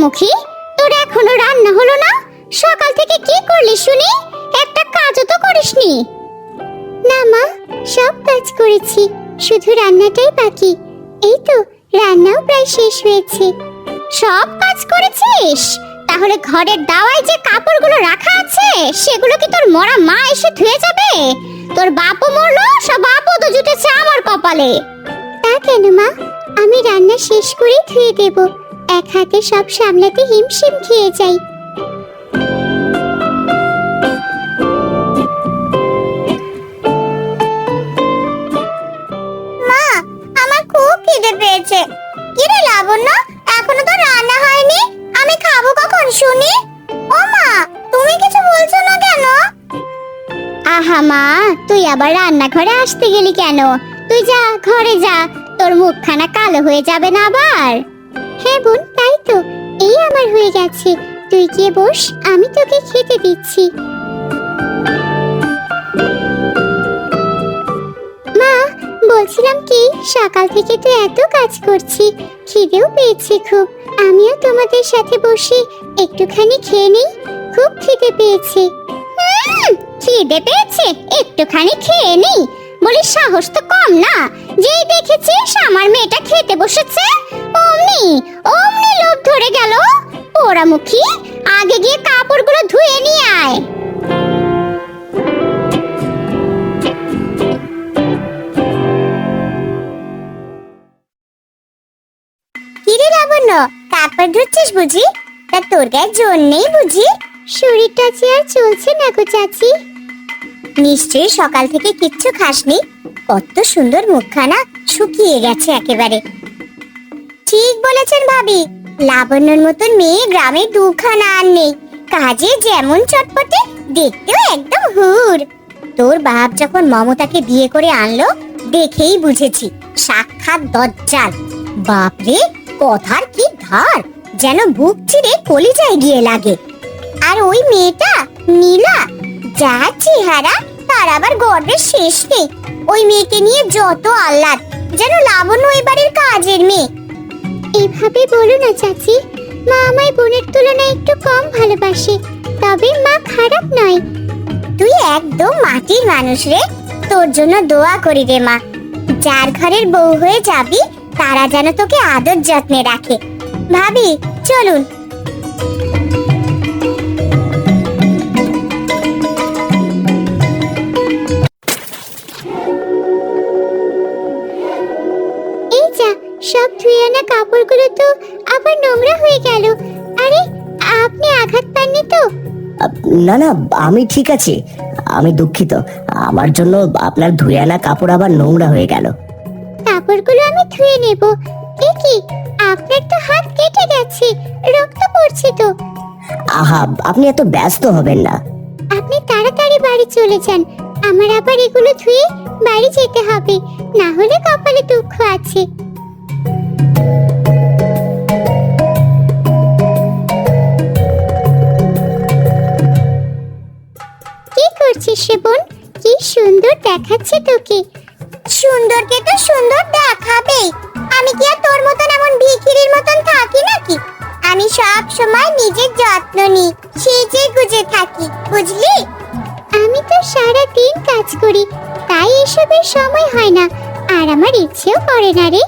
পোড়ামুখী, তোর এখনো রান্না হলো না? সকাল থেকে কি করলি শুনি? একটা কাজও তো করিসনি। না মা, সব কাজ করেছি, শুধু রান্নাটাই বাকি। এই তো রান্নাও প্রায় শেষ হয়েছে। সব কাজ করেছিস? তাহলে ঘরের দাওয়ায় যে কাপড়গুলো রাখা আছে সেগুলো কি তোর মরা মা এসে ধুয়ে যাবে? তোর বাপও মরলো, সব আপদ জুটেছে আমার কপালে। তা কেন মা, আমি রান্না শেষ করেই ধুয়ে দেব। এক হাতে সব সামলাতে হিমশিম খেয়ে যাই। মা, আমার খুব খিদে পেয়েছে। কি রে লাবণ্য, এখনো তো রান্না হয়নি, আমি খাবো কখন শুনি? ও মা, তুমি কিছু বলছো না কেন? আহা মা, তুই আবার রান্নাঘরে আসতে গেলি কেন? তুই যা, ঘরে যা, তোর মুখখানা কালো হয়ে যাবে না আবার। হ্যাঁ বোন, তাই তো, এই আমার হয়ে গেছে। তুই গিয়ে বস, আমি তোকে খেতে দিচ্ছি। মা, বলছিলাম কি, সকাল থেকে তো এত কাজ করছি, খিদেও পেয়েছে খুব। আমিও তোমাদের সাথে বসে একটুখানি খেয়ে নিই, খুব খিদে পেয়েছে। খিদে পেয়েছে, একটুখানি খেয়ে নিই বলি? সাহস তো কম না। যেই দেখেছিস আমার মেয়েটা খেতে বসেছে, অমনি অমনি লোভ ধরে গেল। পোড়ামুখী, আগে গিয়ে কাপড়গুলো ধুয়ে নিয়ে আয়। কিরে লাবণ্য, কাপড় ধুচ্ছিস বুঝি? তা তোর গায়ে জোর নেই বুঝি? শরীরটা যে আর চলছে না গো চাচি। নিশ্চয়ই সকাল থেকে কিচ্ছু খাসনি। কত সুন্দর মুখখানা, শুকিয়ে গেছে একেবারে। ঠিক বলেছেন ভাবি, লাবণ্যর মতন মেয়ে গ্রামে দুখানা আর নেই। কাজে যেমন চটপটে, দেখতেও একদম হুর। তোর বাপ যখন মমতাকে বিয়ে করে আনলো, দেখেই বুঝেছি সাক্ষাৎ দজ্জাল। বাপরে, কথার কি ধার, যেন বুক চিরে কলিজায় গিয়ে লাগে। আর ওই মেয়েটা নীলা, যা চেহারা, তার আবার গর্বের শেষ নেই। ওই মেয়েকে নিয়ে যত আহ্লাদ, যেন লাবণ্য ওই বাড়ির কাজের মেয়ে। এভাবে বলো না চাচি, মা আমায় বোনের তুলনায় একটু কম ভালোবাসে, তবে মা খারাপ নয়। তুই একদম মাটির মানুষ রে, তোর জন্য দোয়া করি রে মা। যার ঘরের বউ হয়ে যাবি, তারা যেন তোকে আদর যত্নে রাখে। ভাবি, চলুন। এই যা, সব ধুয়ে আনা কাপড়গুলো তো আবার নোংরা হয়ে গেল। আরে, আপনি আঘাত পাননি তো? না না, আমি ঠিক আছি। আমি দুঃখিত, আমার জন্য আপনার ধুয়ে আনা কাপড় আবার নোংরা হয়ে গেল। কাপড়গুলো আমি ধুয়ে নেব। এ কি, আপনার তো হাত কেটে গেছে, রক্ত পড়ছে তো। আহা, আপনি এত ব্যস্ত হবেন না। আপনি তাড়াতাড়ি বাড়ি চলে যান, আমার আবার এগুলো ধুয়ে বাড়ি যেতে হবে, না হলে কপালে দুঃখ আছে। কি করছিস রে বোন? কি সুন্দর দেখাচ্ছে তোকে। সুন্দরকে তো সুন্দর দেখাবেই, আমি কি আর তোর মতন এমন ভিখিরির মতন থাকি নাকি? আমি সব সময় নিজের যত্ন নিই, সেজে গুজে থাকি, বুঝলি? আমি তো সারা দিন কাজ করি, তাই এসবের সময় হয় না, আর আমার ইচ্ছেও করে না রে।